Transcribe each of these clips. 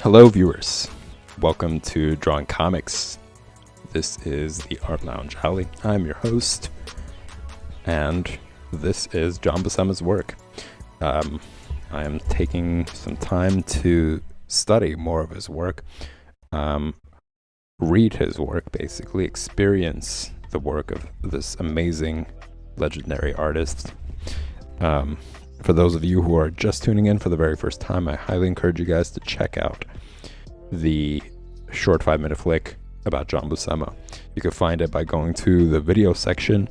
Hello, viewers. Welcome to Drawing Comics. This is the Art Lounge Alley. I'm your host, and this is John Buscema's work. I am taking some time to study more of his work, read his work, basically, experience the work of this amazing, legendary artist. For those of you who are just tuning in for the very first time, I highly encourage you guys to check out the short 5-minute flick about John Buscema. You can find it by going to the video section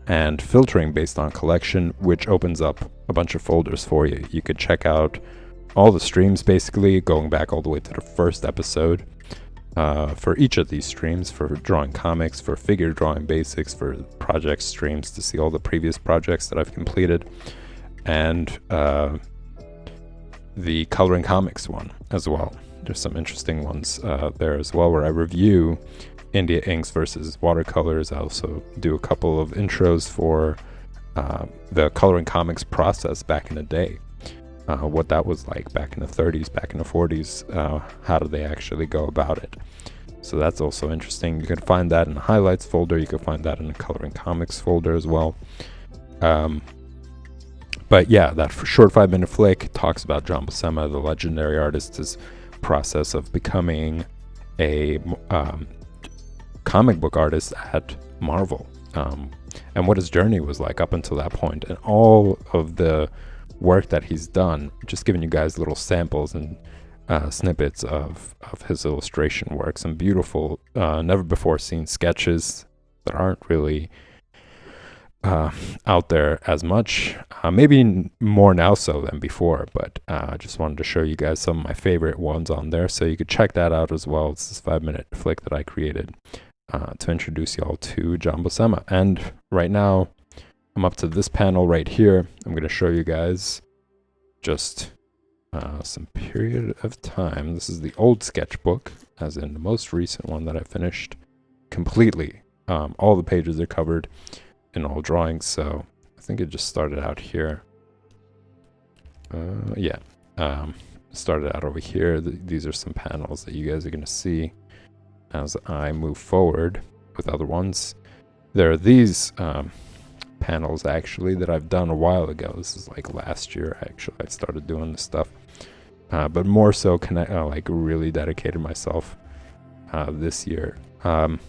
and filtering based on collection, which opens up a bunch of folders for you. You could check out all the streams, basically, going back all the way to the first episode. For each of these streams, for drawing comics, for figure drawing basics, for project streams to see all the previous projects that I've completed, and the coloring comics one as well. There's some interesting ones there as well, where I review India inks versus watercolors. I also do a couple of intros for the coloring comics process back in the day, what that was like back in the 30s, back in the 40s, how did they actually go about it. So that's also interesting. You can find that in the highlights folder. You can find that in the coloring comics folder as well. But yeah, that short 5-minute flick talks about John Buscema, the legendary artist's process of becoming a comic book artist at Marvel, and what his journey was like up until that point, and all of the work that he's done. Just giving you guys little samples and snippets of his illustration work. Some beautiful, never before seen sketches that aren't really out there as much, maybe more now so than before, but I just wanted to show you guys some of my favorite ones on there, so you could check that out as well. It's this 5-minute flick that I created to introduce y'all to John Buscema. And right now I'm up to this panel right here. I'm going to show you guys just some period of time. This is the old sketchbook, as in the most recent one that I finished completely. All the pages are covered in all drawings, so I think it just started out here. Started out over here. These are some panels that you guys are going to see as I move forward with other ones. There are these panels actually that I've done a while ago. This is like last year actually I started doing this stuff, but more so like really dedicated myself this year. But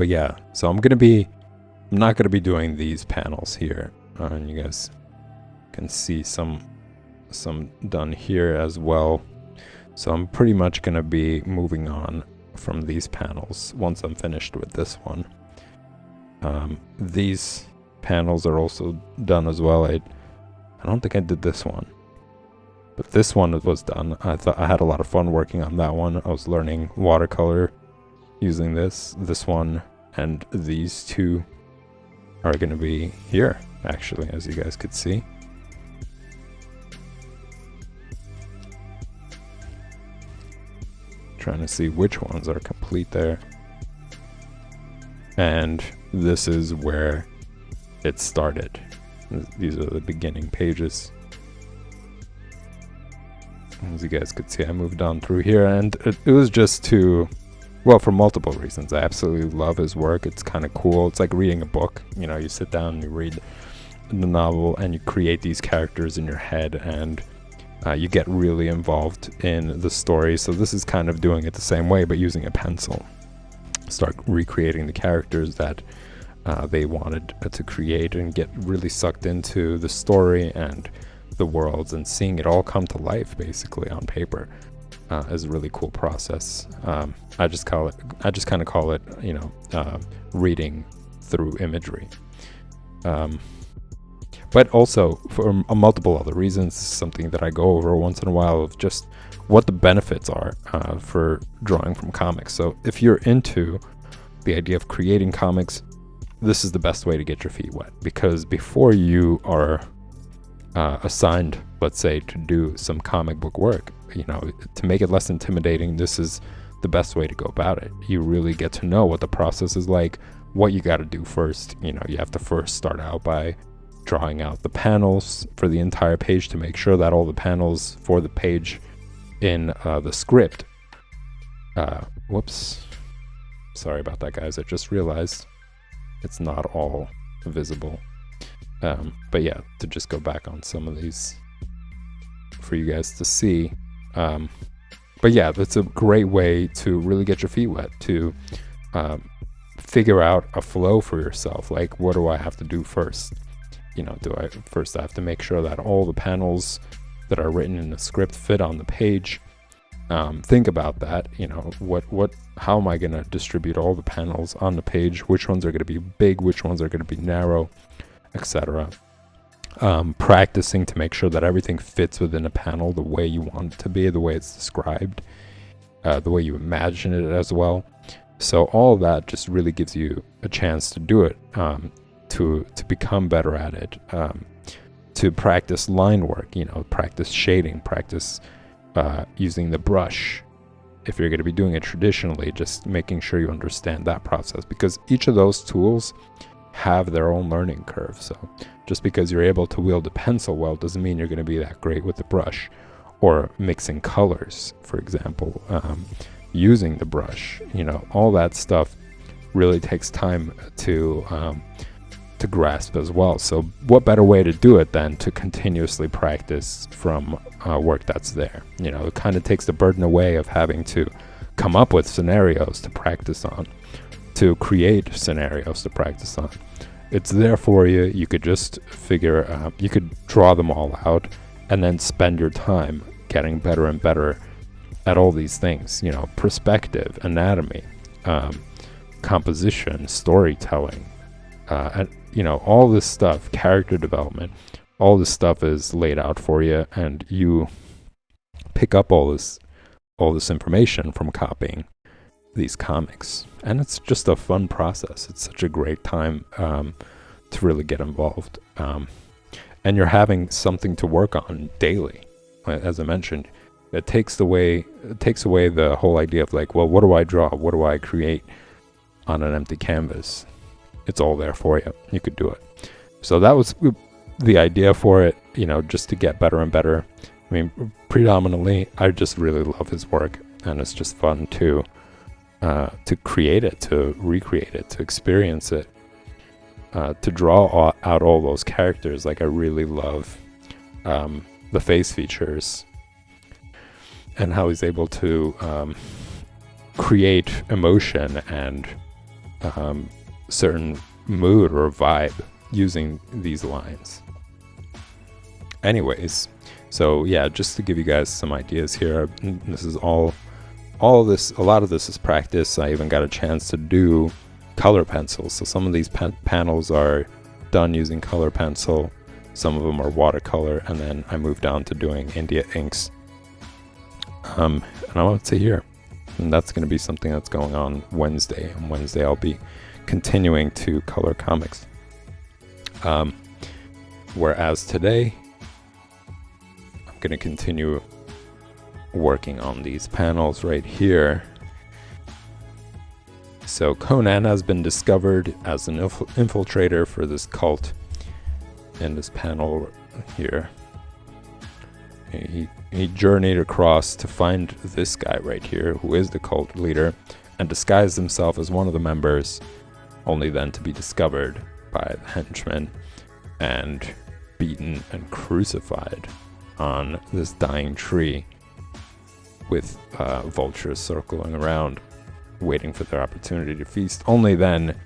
yeah, so I'm not going to be doing these panels here, and you guys can see some done here as well. So I'm pretty much going to be moving on from these panels once I'm finished with this one. These panels are also done as well. I don't think I did this one, but this one was done. I thought I had a lot of fun working on that one. I was learning watercolor using this one, and these two are going to be here, actually, as you guys could see. Trying to see which ones are complete there. And this is where it started. These are the beginning pages. As you guys could see, I moved on through here, and it was just for multiple reasons. I absolutely love his work. It's kind of cool. It's like reading a book. You know, you sit down and you read the novel and you create these characters in your head, and you get really involved in the story. So this is kind of doing it the same way, but using a pencil. Start recreating the characters that they wanted to create, and get really sucked into the story and the worlds, and seeing it all come to life basically on paper. Is a really cool process. I just kind of call it, reading through imagery. But also for multiple other reasons, something that I go over once in a while, of just what the benefits are for drawing from comics. So if you're into the idea of creating comics, this is the best way to get your feet wet, because before you are assigned, let's say, to do some comic book work, to make it less intimidating, this is the best way to go about it. You really get to know what the process is like, what you got to do first. You have to first start out by drawing out the panels for the entire page to make sure that all the panels for the page in the script. Whoops. Sorry about that, guys. I just realized it's not all visible. But yeah, to just go back on some of these for you guys to see. But yeah, that's a great way to really get your feet wet, to figure out a flow for yourself. Like, what do I have to do first? You know, I have to make sure that all the panels that are written in the script fit on the page. Think about that. You know, how am I going to distribute all the panels on the page? Which ones are going to be big? Which ones are going to be narrow, etc. Practicing to make sure that everything fits within a panel the way you want it to be, the way it's described, the way you imagine it as well. So all of that just really gives you a chance to do it, to become better at it, to practice line work, you know, practice shading, practice using the brush. If you're going to be doing it traditionally, just making sure you understand that process, because each of those tools have their own learning curve. So just because you're able to wield a pencil well doesn't mean you're going to be that great with the brush, or mixing colors, for example, using the brush. You know, all that stuff really takes time to grasp as well. So what better way to do it than to continuously practice from work that's there? You know, it kind of takes the burden away of having to come up with scenarios to practice on, to create scenarios to practice on. It's there for you. You could just you could draw them all out and then spend your time getting better and better at all these things, you know, perspective, anatomy, composition, storytelling, and, you know, all this stuff, character development, all this stuff is laid out for you, and you pick up all this information from copying these comics. And it's just a fun process. It's such a great time to really get involved. And you're having something to work on daily. As I mentioned, it takes away the whole idea of like, well, what do I draw? What do I create on an empty canvas? It's all there for you. You could do it. So that was the idea for it, you know, just to get better and better. I mean, predominantly, I just really love his work, and it's just fun to create it, to recreate it, to experience it, to draw out all those characters. Like, I really love the face features and how he's able to create emotion and certain mood or vibe using these lines. Anyways, so yeah, just to give you guys some ideas here, this is all this, a lot of this is practice. I even got a chance to do color pencils. So some of these panels are done using color pencil, some of them are watercolor, and then I moved on to doing India inks. And I'm up to here, and that's going to be something that's going on Wednesday. On Wednesday I'll be continuing to color comics. Whereas today I'm going to continue working on these panels right here. So Conan has been discovered as an infiltrator for this cult. In this panel here, he journeyed across to find this guy right here, who is the cult leader, and disguised himself as one of the members, only then to be discovered by the henchmen and beaten and crucified on this dying tree, with vultures circling around, waiting for their opportunity to feast. Only then,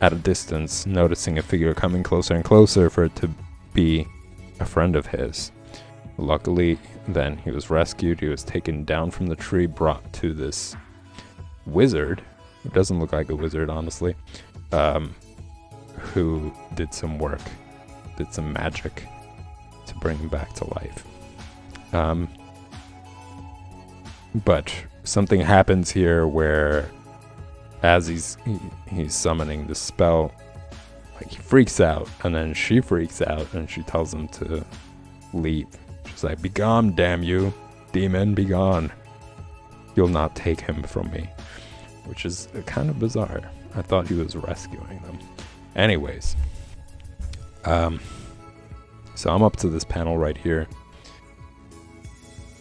at a distance, noticing a figure coming closer and closer, for it to be a friend of his. Luckily, then he was rescued. He was taken down from the tree, brought to this wizard, who doesn't look like a wizard, honestly, who did some work, did some magic to bring him back to life. But something happens here where, as he's summoning the spell, like, he freaks out, and then she freaks out, and she tells him to leave. She's like, "Be gone, damn you, demon, be gone. You'll not take him from me," which is kind of bizarre. I thought he was rescuing them. Anyways, so I'm up to this panel right here.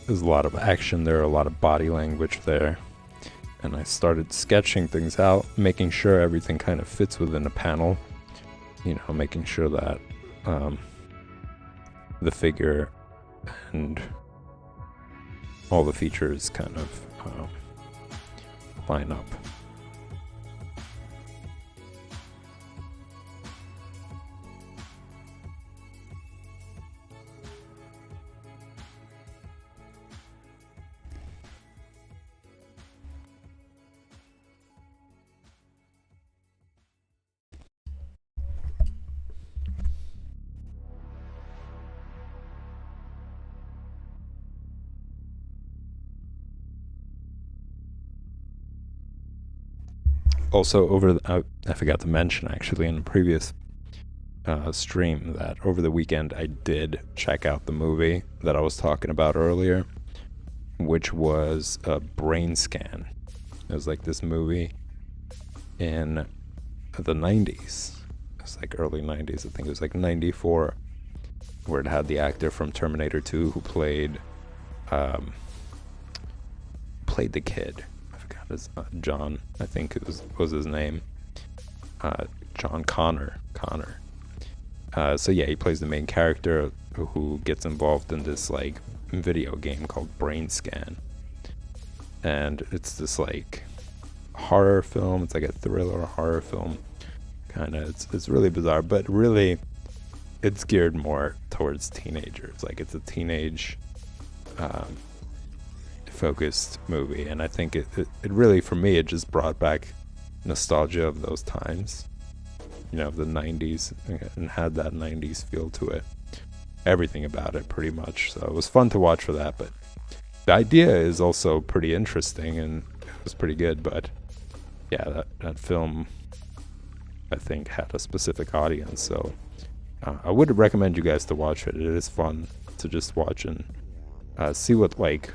there's a lot of action there, a lot of body language there. And I started sketching things out, making sure everything kind of fits within a panel. You know, making sure that the figure and all the features kind of line up. Also, I forgot to mention actually in the previous stream that over the weekend I did check out the movie that I was talking about earlier, which was Brain Scan. It was like this movie in the 90s. It was like early 90s. I think it was like 94, where it had the actor from Terminator 2 who played the kid. John, I think it was his name. John Connor. So yeah, he plays the main character who gets involved in this like video game called Brain Scan, and it's this like horror film. It's like a thriller horror film, kind of. It's really bizarre, but really, it's geared more towards teenagers. Like it's a teenage focused movie, and I think it really, for me, it just brought back nostalgia of those times, you know, of the 90s, and had that 90s feel to it, everything about it pretty much. So it was fun to watch for that, but the idea is also pretty interesting and it was pretty good. But yeah, that film, I think, had a specific audience, so I would recommend you guys to watch it. It is fun to just watch and see what like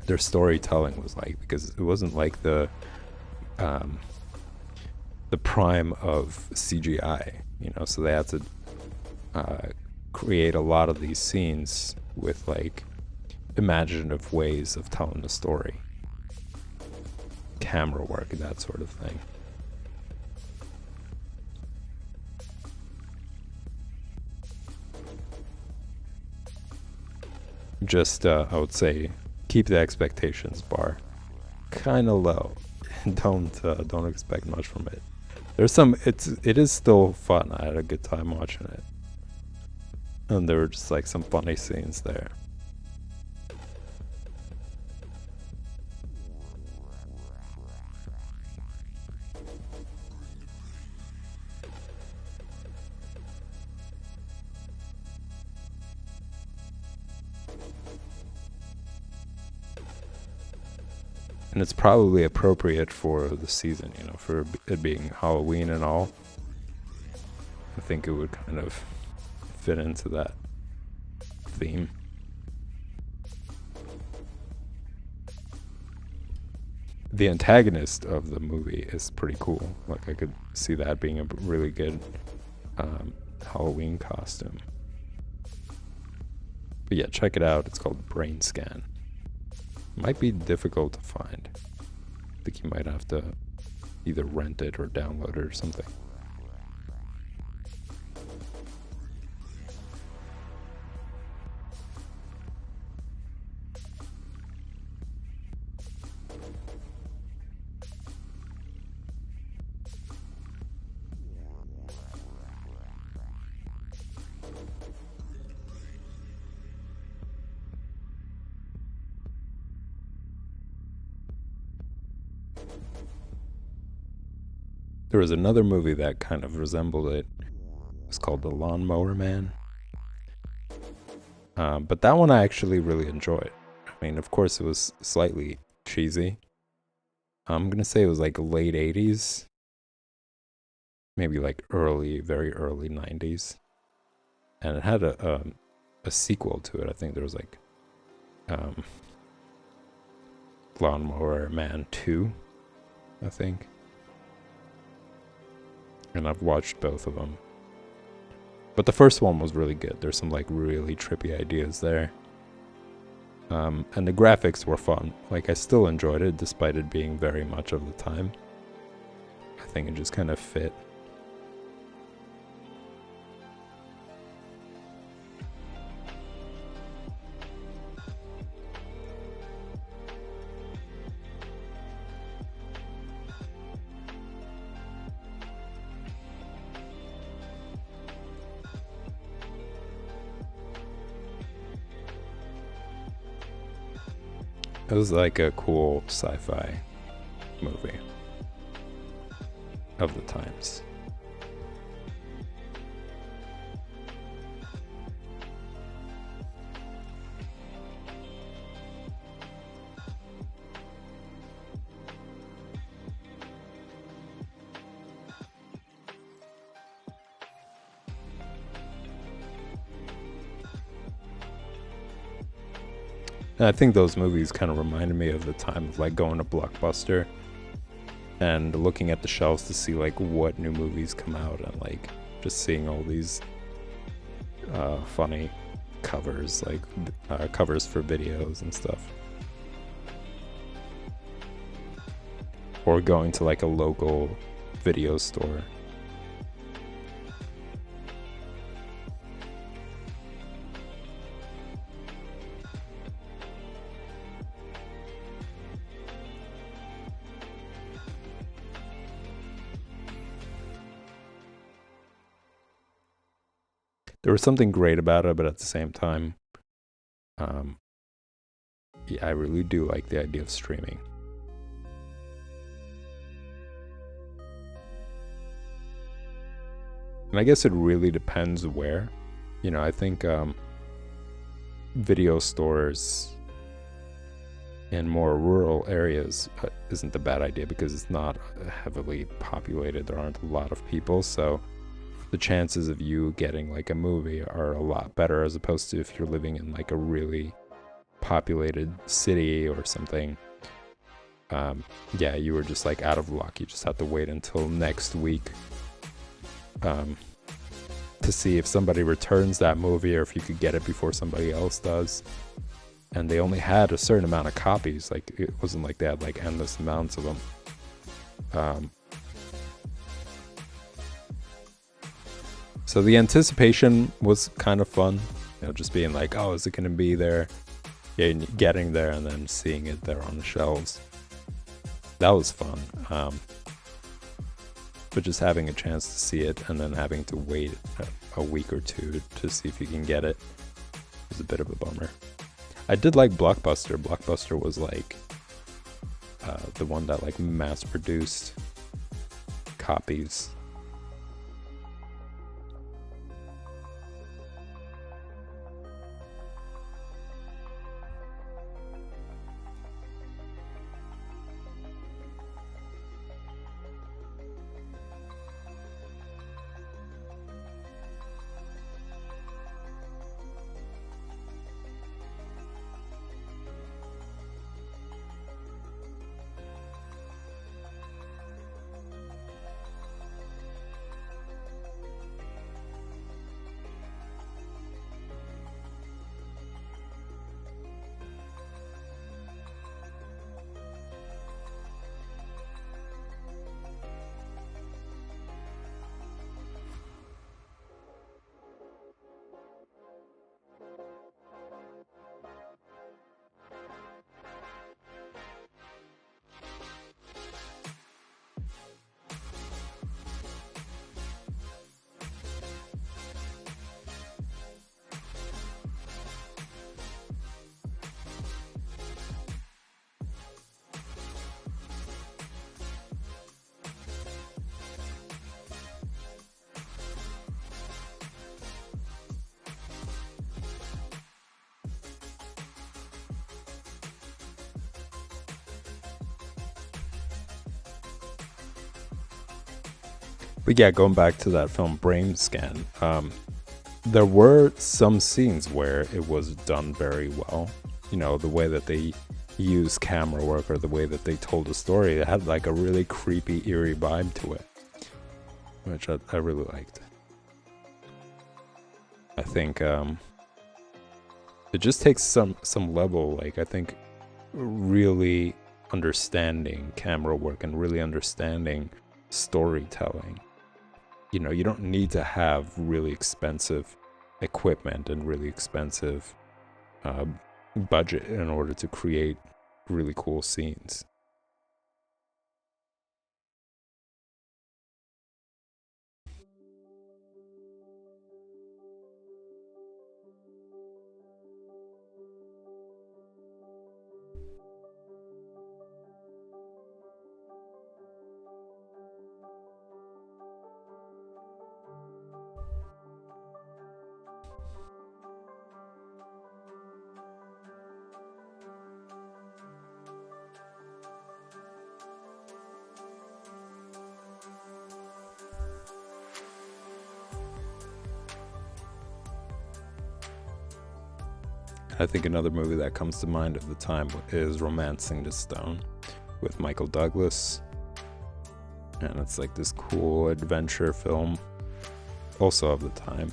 their storytelling was like, because it wasn't like the prime of CGI, you know, so they had to create a lot of these scenes with like imaginative ways of telling the story, camera work, and that sort of thing. Just I would say keep the expectations bar kind of low. Don't expect much from it. There's some, it is still fun. I had a good time watching it, and there were just like some funny scenes there. And it's probably appropriate for the season, you know, for it being Halloween and all. I think it would kind of fit into that theme. The antagonist of the movie is pretty cool. Like, I could see that being a really good Halloween costume. But yeah, check it out. It's called Brain Scan. Might be difficult to find. I think you might have to either rent it or download it or something. There was another movie that kind of resembled it. It's called The Lawnmower Man. But that one I actually really enjoyed. I mean, of course, it was slightly cheesy. I'm gonna say it was like late 80s. Maybe like very early 90s. And it had a sequel to it. I think there was like Lawnmower Man 2, I think. And I've watched both of them. But the first one was really good. There's some like really trippy ideas there. And the graphics were fun. Like, I still enjoyed it despite it being very much of the time. I think it just kind of fit. It was like a cool sci-fi movie of the times. And I think those movies kind of reminded me of the time of like going to Blockbuster and looking at the shelves to see like what new movies come out, and like just seeing all these funny covers, like covers for videos and stuff. Or going to like a local video store. There was something great about it, but at the same time, yeah, I really do like the idea of streaming. And I guess it really depends where. You know, I think video stores in more rural areas isn't a bad idea because it's not heavily populated. There aren't a lot of people, so the chances of you getting like a movie are a lot better as opposed to if you're living in like a really populated city or something. Yeah, you were just like out of luck. You just have to wait until next week to see if somebody returns that movie or if you could get it before somebody else does. And they only had a certain amount of copies. Like, it wasn't like they had like endless amounts of them. So the anticipation was kind of fun, you know, just being like, oh, is it going to be there? Getting there and then seeing it there on the shelves. That was fun. But just having a chance to see it and then having to wait a week or two to see if you can get it was a bit of a bummer. I did like Blockbuster. Blockbuster was like the one that like mass produced copies. But yeah, going back to that film Brain Scan, there were some scenes where it was done very well. You know, the way that they used camera work or the way that they told the story, it had like a really creepy, eerie vibe to it, which I really liked. I think it just takes some level, like I think really understanding camera work and really understanding storytelling. You know, you don't need to have really expensive equipment and really expensive budget in order to create really cool scenes. I think another movie that comes to mind at the time is Romancing the Stone with Michael Douglas. And it's like this cool adventure film, also of the time.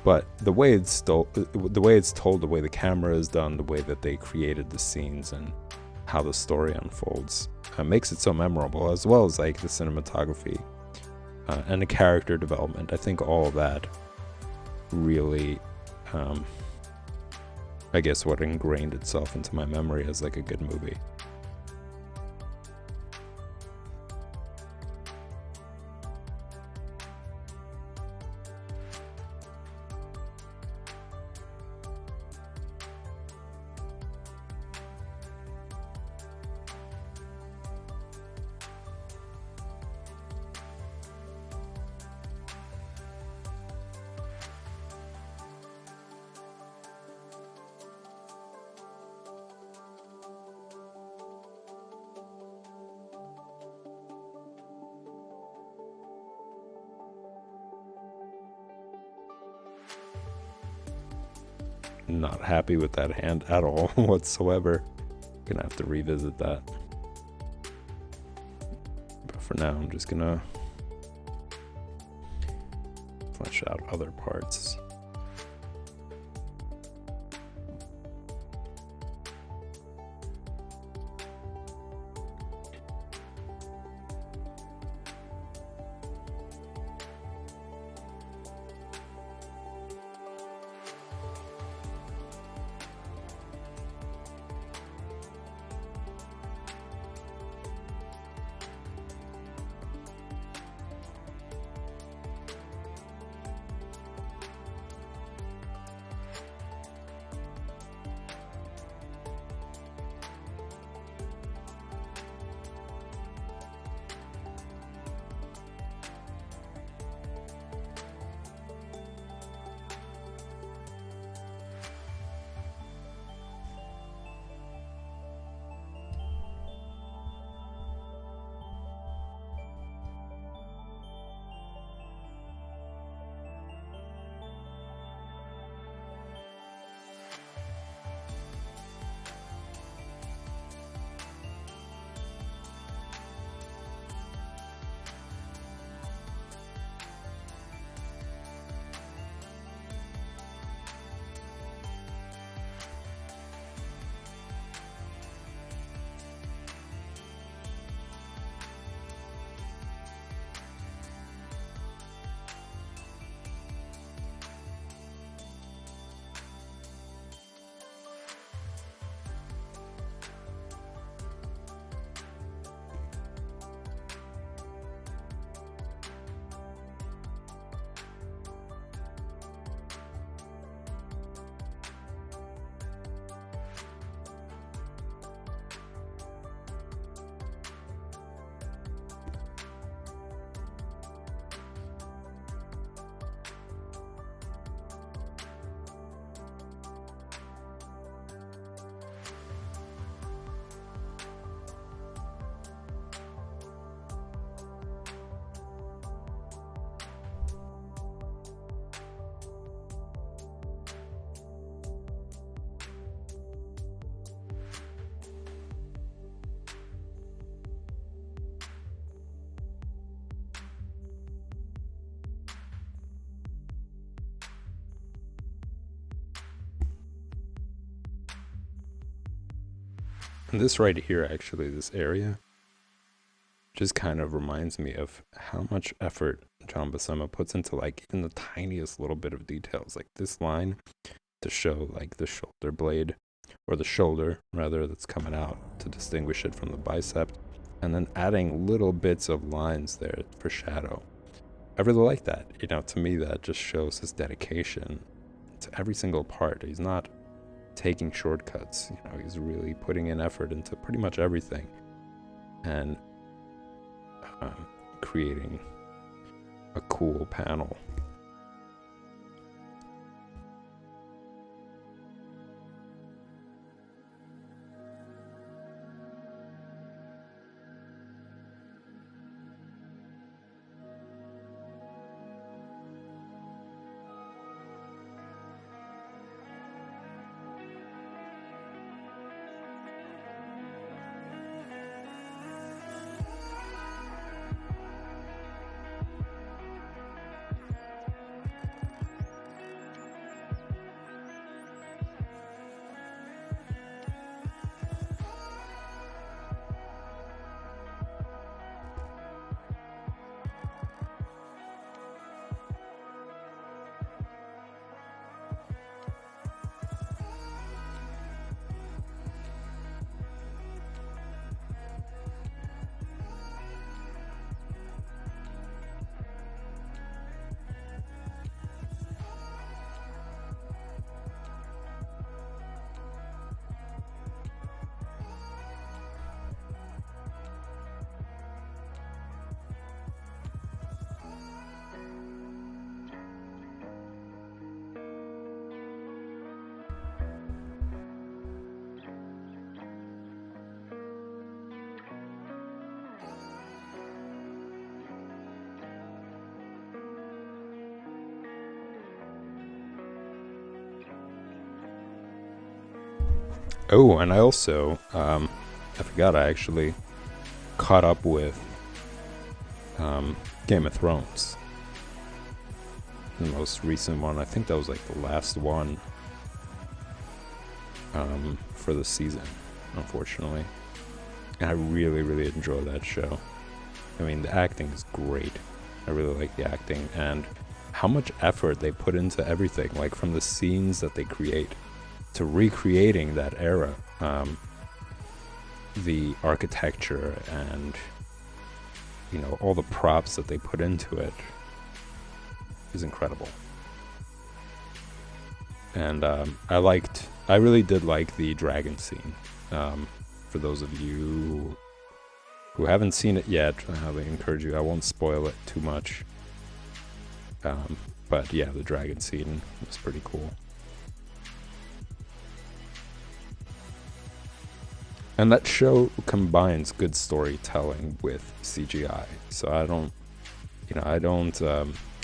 But the way it's told, the way the camera is done, the way that they created the scenes, and how the story unfolds makes it so memorable, as well as like the cinematography and the character development. I think all of that really, I guess, what ingrained itself into my memory as like a good movie. Not happy with that hand at all whatsoever. Gonna have to revisit that. But for now, I'm just gonna flesh out other parts. And this right here, actually, this area, just kind of reminds me of how much effort John Buscema puts into like even the tiniest little bit of details, like this line to show like the shoulder blade, or the shoulder rather, that's coming out to distinguish it from the bicep, and then adding little bits of lines there for shadow. I really like that. You know, to me that just shows his dedication to every single part. He's not taking shortcuts, you know, he's really putting in effort into pretty much everything, and creating a cool panel. Oh, and I also, I forgot, I actually caught up with Game of Thrones. The most recent one. I think that was like the last one for the season, unfortunately. And I really, really enjoy that show. I mean, the acting is great. I really like the acting, and how much effort they put into everything, like from the scenes that they create to recreating that era, the architecture and, you know, all the props that they put into it is incredible. And I really did like the dragon scene. For those of you who haven't seen it yet, I highly encourage you. I won't spoil it too much. But yeah, the dragon scene was pretty cool. And that show combines good storytelling with CGI. So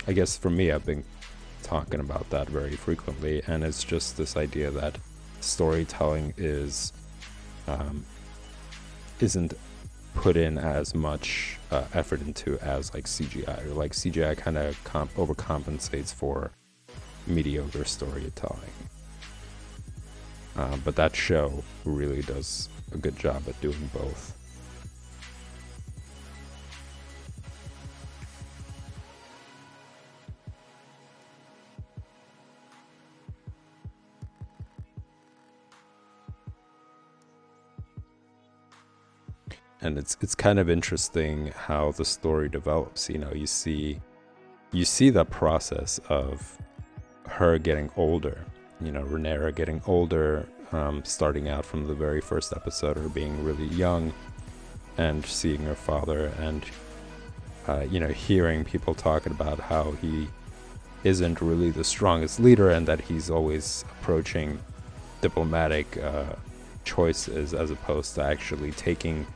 I guess for me, I've been talking about that very frequently, and it's just this idea that storytelling isn't put in as much effort into as like CGI, or like CGI kind of overcompensates for mediocre storytelling. But that show really does a good job at doing both. And it's kind of interesting how the story develops. You know, you see the process of her getting older. You know, Rhaenyra getting older, starting out from the very first episode, her being really young, and seeing her father, and hearing people talking about how he isn't really the strongest leader, and that he's always approaching diplomatic choices as opposed to actually taking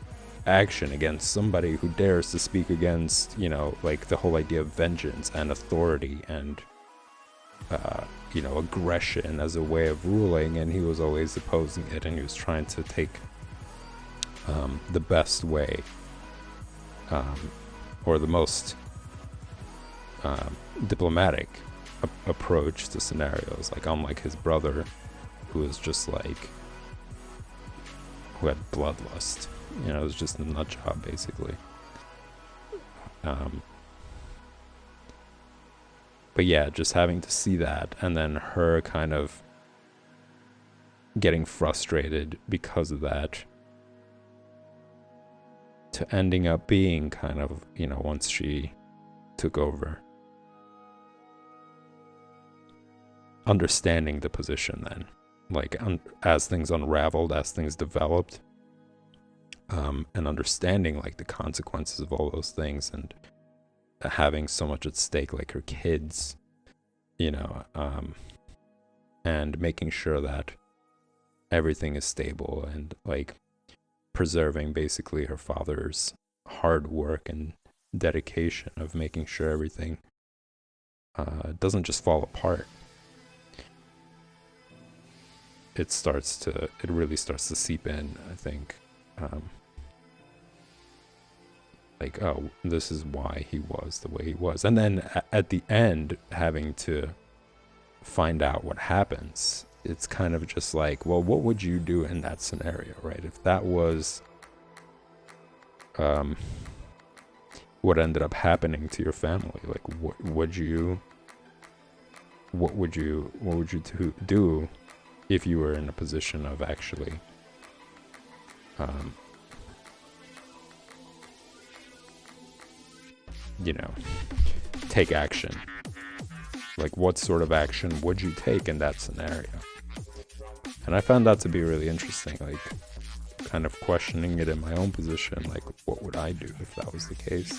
action against somebody who dares to speak against, like the whole idea of vengeance and authority and aggression as a way of ruling, and he was always opposing it, and he was trying to take the best way, or the most diplomatic approach to scenarios, like unlike his brother, who is just like who had bloodlust. You know, it was just a nut job, basically. But yeah, just having to see that, and then her kind of getting frustrated because of that, to ending up being kind of, you know, once she took over, understanding the position then, like as things unraveled, as things developed, and understanding like the consequences of all those things, and having so much at stake, like her kids, you know, and making sure that everything is stable, and like preserving basically her father's hard work and dedication of making sure everything doesn't just fall apart. It really starts to seep in, I think. Like, oh, this is why he was the way he was. And then at the end, having to find out what happens, it's kind of just like, well, what would you do in that scenario, right? If that was what ended up happening to your family, like, what would you do if you were in a position of actually you know, take action? Like, what sort of action would you take in that scenario? And I found that to be really interesting, like kind of questioning it in my own position, like what would I do if that was the case?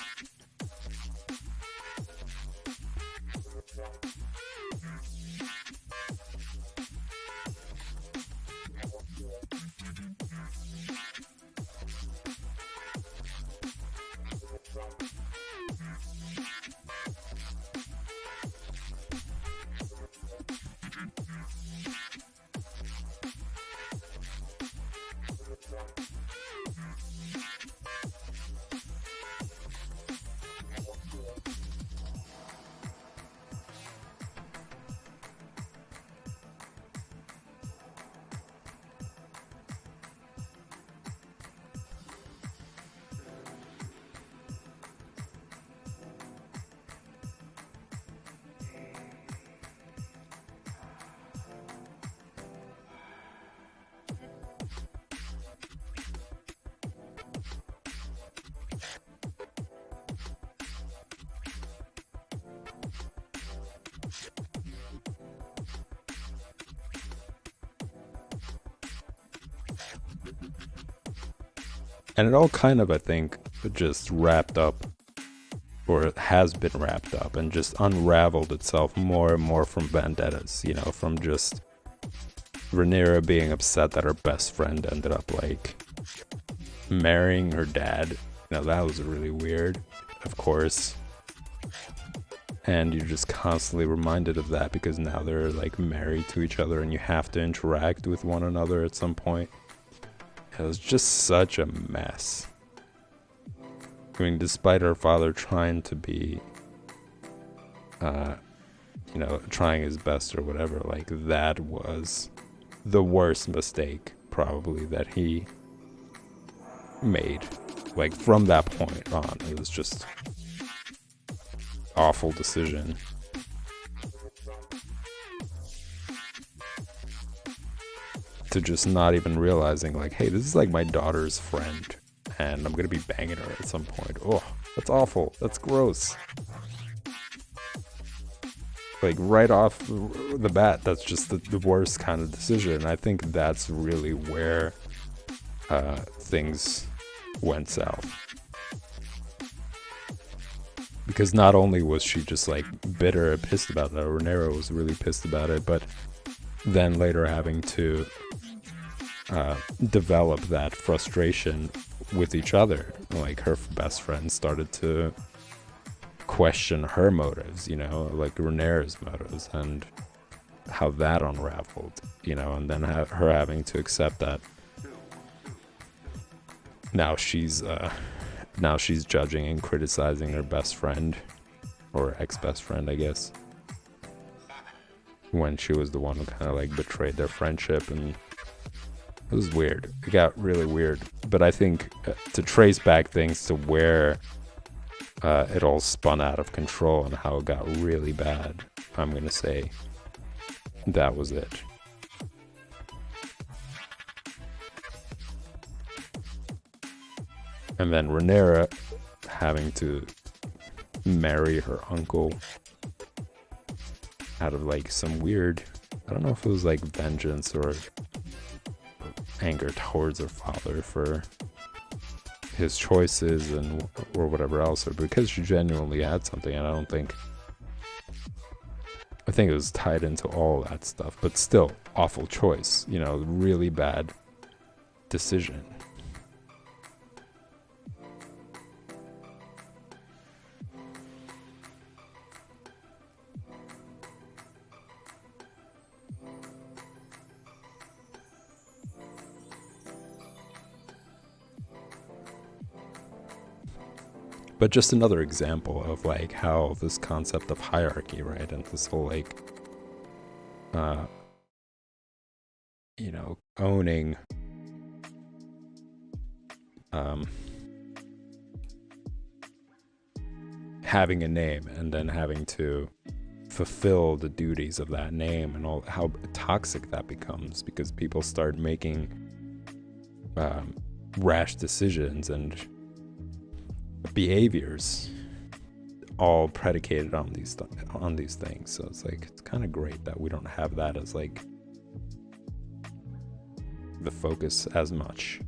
And it all kind of, I think, just wrapped up, or it has been wrapped up, and just unraveled itself more and more from vendettas, you know, from just Rhaenyra being upset that her best friend ended up, like, marrying her dad. You know, that was really weird, of course. And you're just constantly reminded of that because now they're, like, married to each other and you have to interact with one another at some point. It was just such a mess. I mean, despite her father trying to be, you know, trying his best or whatever, like, that was the worst mistake probably that he made. Like, from that point on, it was just awful decision. To just not even realizing, like, hey, this is like my daughter's friend and I'm gonna be banging her at some point. Oh, that's awful. That's gross. Like, right off the bat, that's just the worst kind of decision. And I think that's really where things went south. Because not only was she just, like, bitter and pissed about that, Rhaenyra was really pissed about it, but then later having to develop that frustration with each other. Like, her best friend started to question her motives, you know, like Rhaenyra's motives, and how that unraveled, you know, and then her having to accept that now she's judging and criticizing her best friend, or ex-best friend, I guess, when she was the one who kind of, like, betrayed their friendship and It was weird. It got really weird. But I think to trace back things to where it all spun out of control and how it got really bad, I'm going to say that was it. And then Rhaenyra having to marry her uncle out of like some weird, I don't know if it was like vengeance or anger towards her father for his choices and or whatever else, or because she genuinely had something. And I think it was tied into all that stuff, but still awful choice, you know, really bad decision. But just another example of like how this concept of hierarchy, right, and this whole like, you know, owning, having a name and then having to fulfill the duties of that name, and all how toxic that becomes because people start making rash decisions and behaviors all predicated on these things. So it's like, it's kind of great that we don't have that as like the focus as much,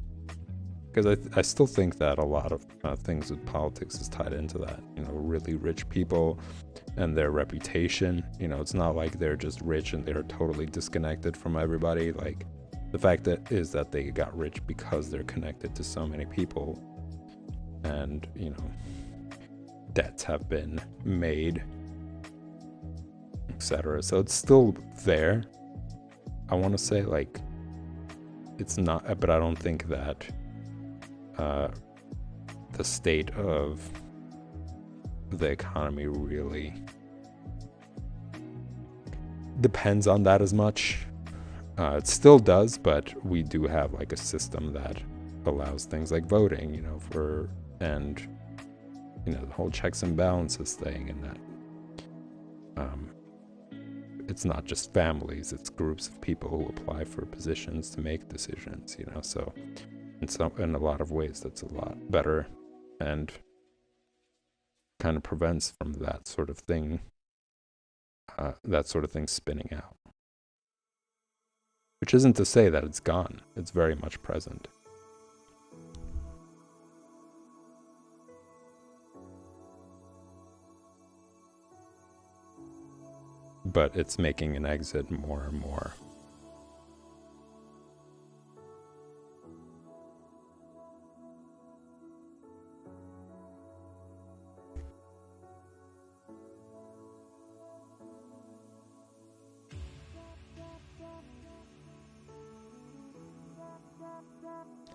because I still think that a lot of things with politics is tied into that, you know, really rich people and their reputation. You know, it's not like they're just rich and they're totally disconnected from everybody. Like, the fact is that they got rich because they're connected to so many people, and, you know, debts have been made, etc. So it's still there. I want to say, like, it's not, but I don't think that the state of the economy really depends on that as much. It still does, but we do have like a system that allows things like voting, you know, and you know, the whole checks and balances thing, and that it's not just families, it's groups of people who apply for positions to make decisions, you know. So in a lot of ways that's a lot better and kind of prevents from that sort of thing spinning out. Which isn't to say that it's gone. It's very much present. But it's making an exit more and more.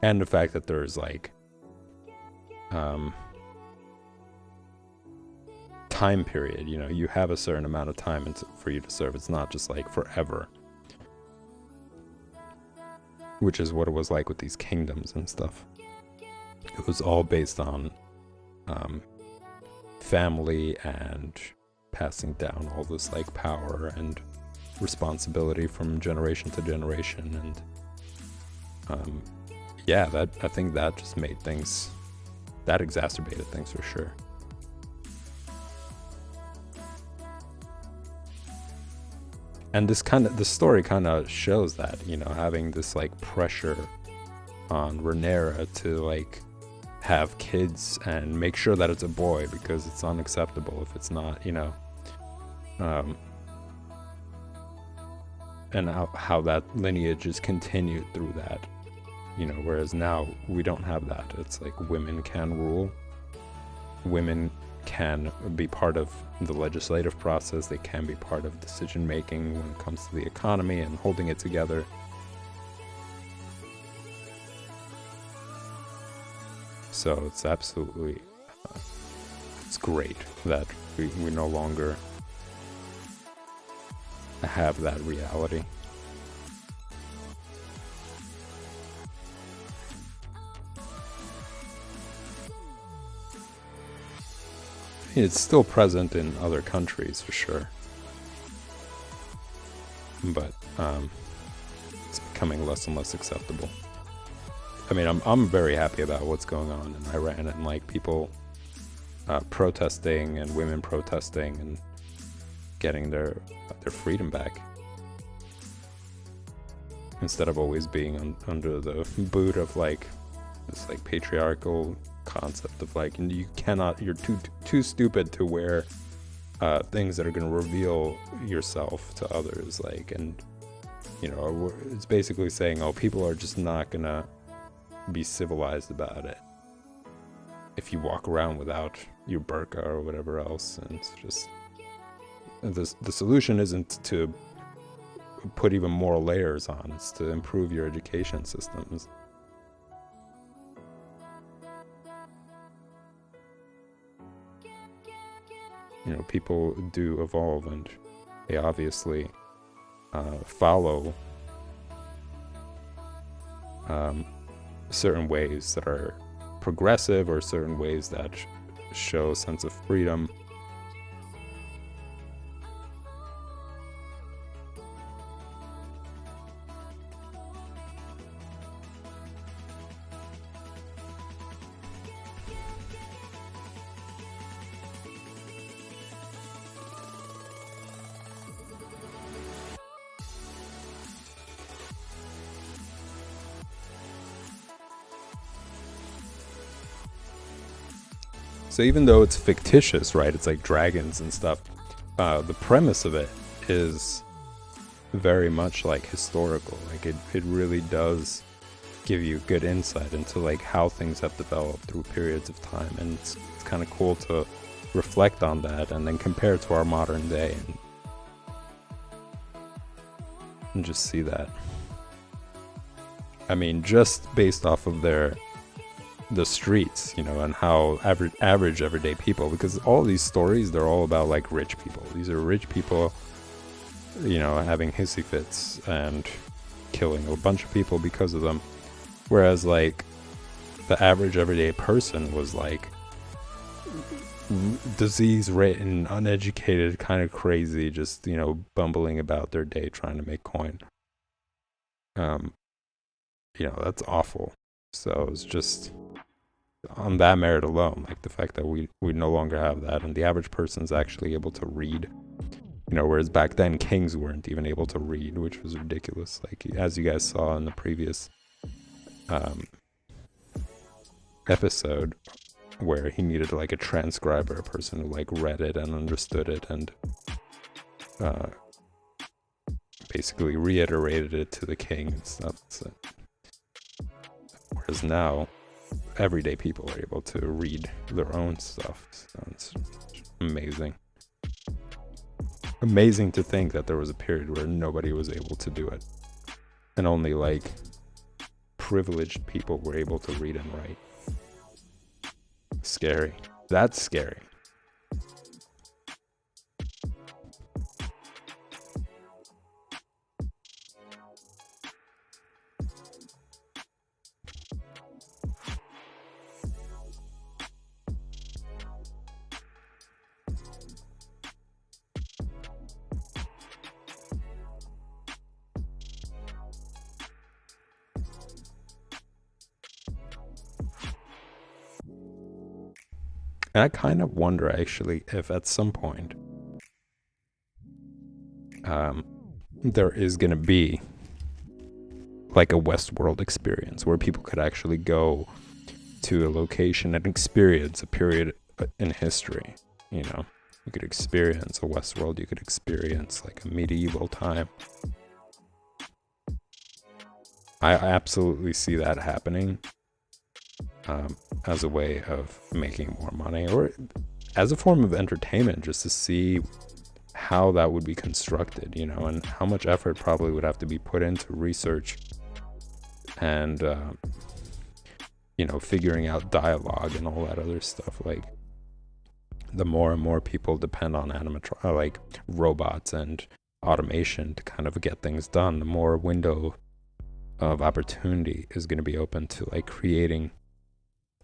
And the fact that there's like time period, you know, you have a certain amount of time for you to serve. It's not just like forever, which is what it was like with these kingdoms and stuff. It was all based on family and passing down all this like power and responsibility from generation to generation. And yeah, I think that just made things, that exacerbated things for sure. And the story kind of shows that, you know, having this like pressure on Rhaenyra to like have kids and make sure that it's a boy because it's unacceptable if it's not, you know, and how that lineage is continued through that, you know, whereas now we don't have that. It's like women can rule, women can be part of the legislative process, they can be part of decision making when it comes to the economy and holding it together. So it's absolutely it's great that we no longer have that reality. it's still present in other countries for sure, but it's becoming less and less acceptable. I mean, I'm very happy about what's going on in Iran, and like people protesting and women protesting and getting their freedom back, instead of always being under the boot of like this like patriarchal concept of like you're too stupid to wear things that are going to reveal yourself to others, like, and you know, it's basically saying, oh, people are just not gonna be civilized about it if you walk around without your burqa or whatever else. And it's just the solution isn't to put even more layers on, it's to improve your education systems. You know, people do evolve, and they obviously follow certain ways that are progressive, or certain ways that show a sense of freedom. So even though it's fictitious, right, it's like dragons and stuff, the premise of it is very much like historical. Like it really does give you good insight into like how things have developed through periods of time, and it's kind of cool to reflect on that and then compare it to our modern day and just see that. I mean, just based off of the streets, you know, and how average everyday people, because all these stories, they're all about like rich people. These are rich people, you know, having hissy fits and killing a bunch of people because of them, whereas like the average everyday person was like disease ridden, uneducated, kind of crazy, just, you know, bumbling about their day trying to make coin. You know, that's awful. So it's just on that merit alone, like the fact that we no longer have that, and the average person's actually able to read, you know, whereas back then kings weren't even able to read, which was ridiculous. Like, as you guys saw in the previous episode, where he needed like a transcriber, a person who like read it and understood it and basically reiterated it to the king and stuff. So, whereas now everyday people are able to read their own stuff. So it's amazing. Amazing to think that there was a period where nobody was able to do it, and only like privileged people were able to read and write. Scary. That's scary. And I kind of wonder, actually, if at some point there is going to be like a Westworld experience where people could actually go to a location and experience a period in history. You know, you could experience a Westworld, you could experience like a medieval time. I absolutely see that happening. As a way of making more money, or as a form of entertainment, just to see how that would be constructed, you know, and how much effort probably would have to be put into research and, you know, figuring out dialogue and all that other stuff. Like, the more and more people depend on like robots and automation to kind of get things done, the more window of opportunity is going to be open to like creating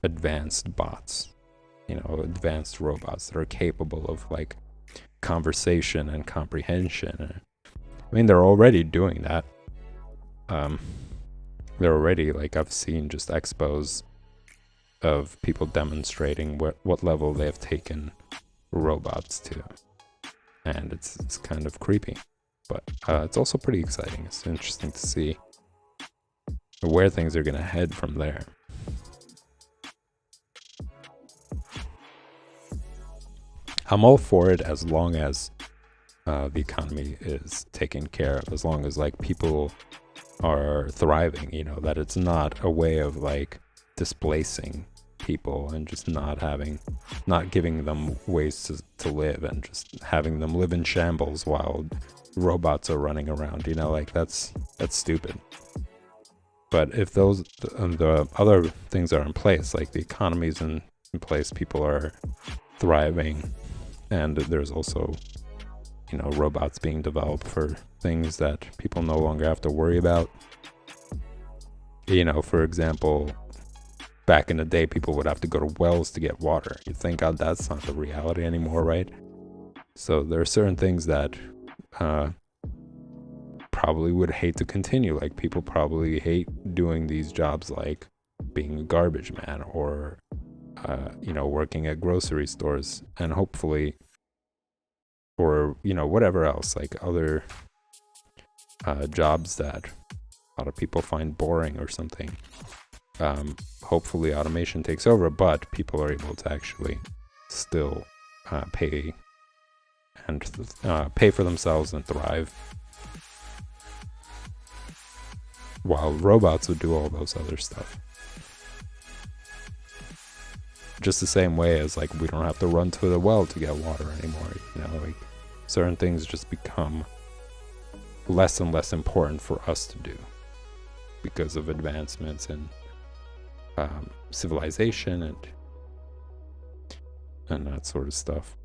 advanced bots advanced robots that are capable of like conversation and comprehension. I mean, they're already doing that. They're already, like, I've seen just expos of people demonstrating what level they have taken robots to, and it's kind of creepy, but it's also pretty exciting. It's interesting to see where things are gonna head from there. I'm all for it as long as the economy is taken care of, as long as like people are thriving, that it's not a way of like displacing people and just not giving them ways to live and just having them live in shambles while robots are running around, like that's stupid. But if the other things are in place, like the economy's in place, people are thriving, and there's also robots being developed for things that people no longer have to worry about. For example, back in the day, people would have to go to wells to get water. You think that's not the reality anymore, right? So there are certain things that probably would hate to continue. Like, people probably hate doing these jobs like being a garbage man or working at grocery stores, and hopefully, or whatever else, like other jobs that a lot of people find boring or something. Hopefully automation takes over, but people are able to actually still pay for themselves and thrive, while robots would do all those other stuff. Just the same way as like we don't have to run to the well to get water anymore. Like certain things just become less and less important for us to do because of advancements in civilization and that sort of stuff.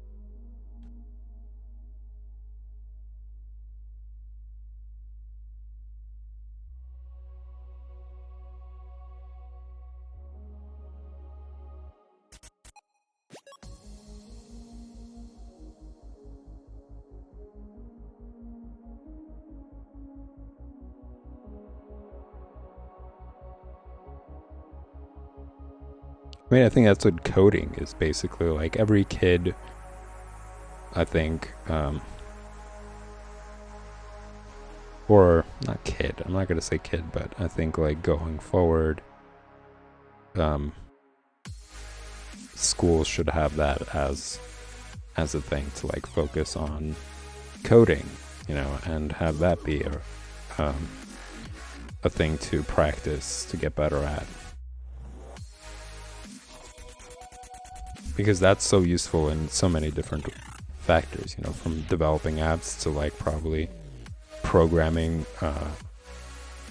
I mean, I think that's what coding is basically. Like, every kid, I think, or not kid, I'm not going to say kid, but I think like going forward, schools should have that as a thing to like focus on coding, and have that be a thing to practice to get better at. Because that's so useful in so many different factors, from developing apps to like probably programming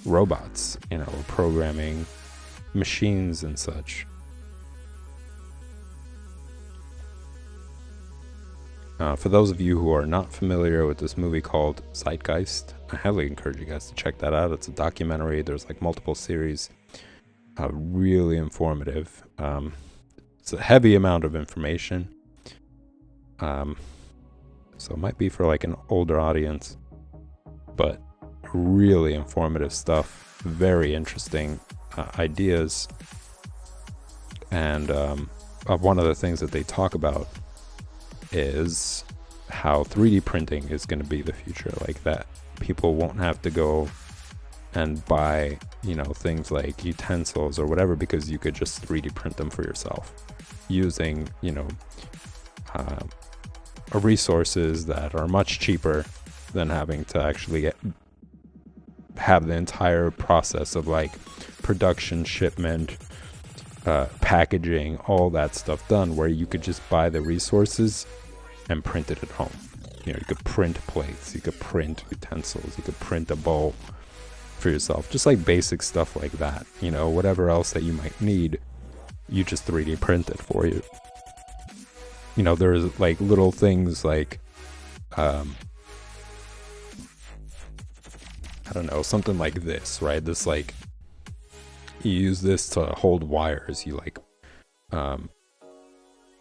robots, or programming machines and such. For those of you who are not familiar with this movie called Zeitgeist, I highly encourage you guys to check that out. It's a documentary. There's like multiple series. Really informative. It's a heavy amount of information. So it might be for like an older audience, but really informative stuff. Very interesting ideas. And one of the things that they talk about is how 3D printing is going to be the future. Like, that people won't have to go and buy, things like utensils or whatever, because you could just 3D print them for yourself using, resources that are much cheaper than having to actually have the entire process of like production, shipment, packaging, all that stuff done, where you could just buy the resources and print it at home. You could print plates, you could print utensils, you could print a bowl for yourself, just like basic stuff like that. Whatever else that you might need, you just 3D print it for you. There's like little things like I don't know, something like this, right? This, like, you use this to hold wires. You like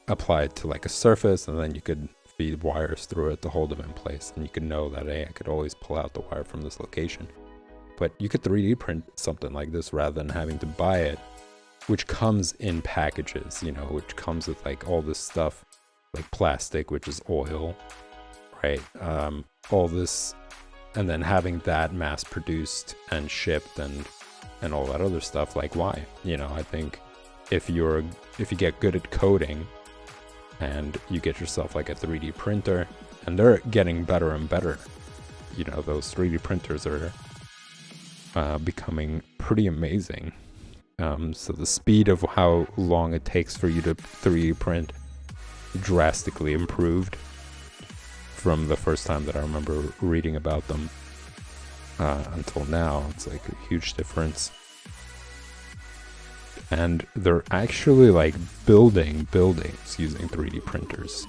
apply it to like a surface, and then you could feed wires through it to hold them in place, and you could know that, hey, I could always pull out the wire from this location. But you could 3D print something like this rather than having to buy it, which comes in packages, you know, which comes with like all this stuff, like plastic, which is oil, right? All this, and then having that mass produced and shipped and all that other stuff. Like, why? You know, I think if you get good at coding and you get yourself like a 3D printer, and they're getting better and better, you know, those 3D printers are becoming pretty amazing. So the speed of how long it takes for you to 3D print drastically improved from the first time that I remember reading about them until now. It's like a huge difference. And they're actually like building buildings using 3D printers.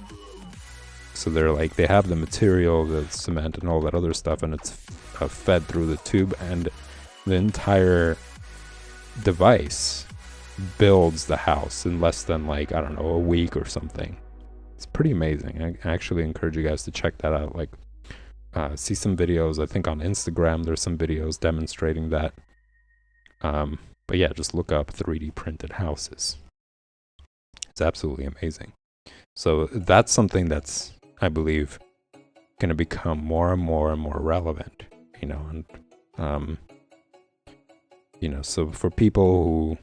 So they're like, they have the material, the cement and all that other stuff, and it's fed through the tube, and the entire device builds the house in less than like, I don't know, a week or something. It's pretty amazing. I actually encourage you guys to check that out. Like, see some videos. I think on Instagram there's some videos demonstrating that. But yeah, just look up 3D printed houses. It's absolutely amazing. So that's something that's, I believe, going to become more and more and more relevant, you know, and you know, so for people who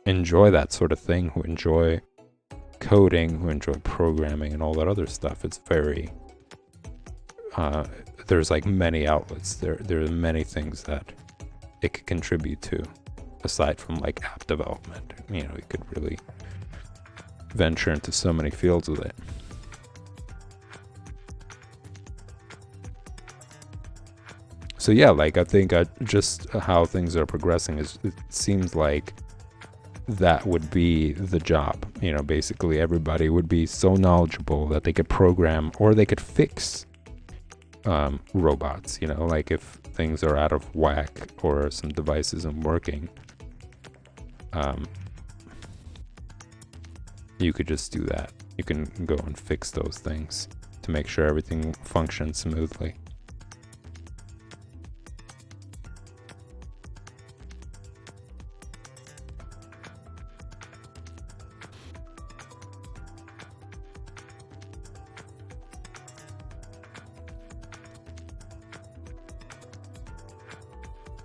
enjoy that sort of thing, who enjoy coding, who enjoy programming and all that other stuff, it's very, there's like many outlets. There are many things that it could contribute to, aside from like app development. You know, you could really venture into so many fields with it. So yeah, like I think just how things are progressing is, it seems like that would be the job. You know, basically everybody would be so knowledgeable that they could program or they could fix robots. You know, like if things are out of whack or some device isn't working, you could just do that. You can go and fix those things to make sure everything functions smoothly.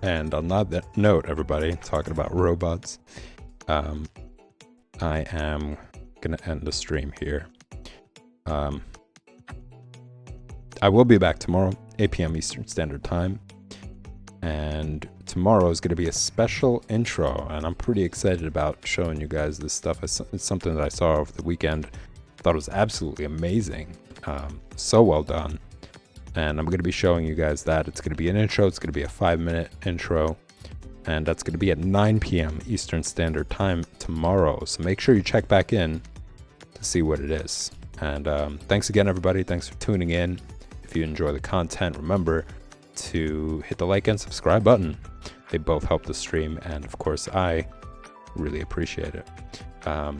And on that note, everybody, talking about robots, I am going to end the stream here. I will be back tomorrow, 8 p.m. Eastern Standard Time. And tomorrow is going to be a special intro, and I'm pretty excited about showing you guys this stuff. It's something that I saw over the weekend. Thought it was absolutely amazing. So well done. And I'm going to be showing you guys that. It's going to be an intro. It's going to be a 5-minute intro. And that's going to be at 9 p.m. Eastern Standard Time tomorrow. So make sure you check back in to see what it is. And thanks again, everybody. Thanks for tuning in. If you enjoy the content, remember to hit the like and subscribe button. They both help the stream. And of course, I really appreciate it. All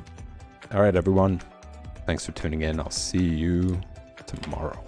right, everyone. Thanks for tuning in. I'll see you tomorrow.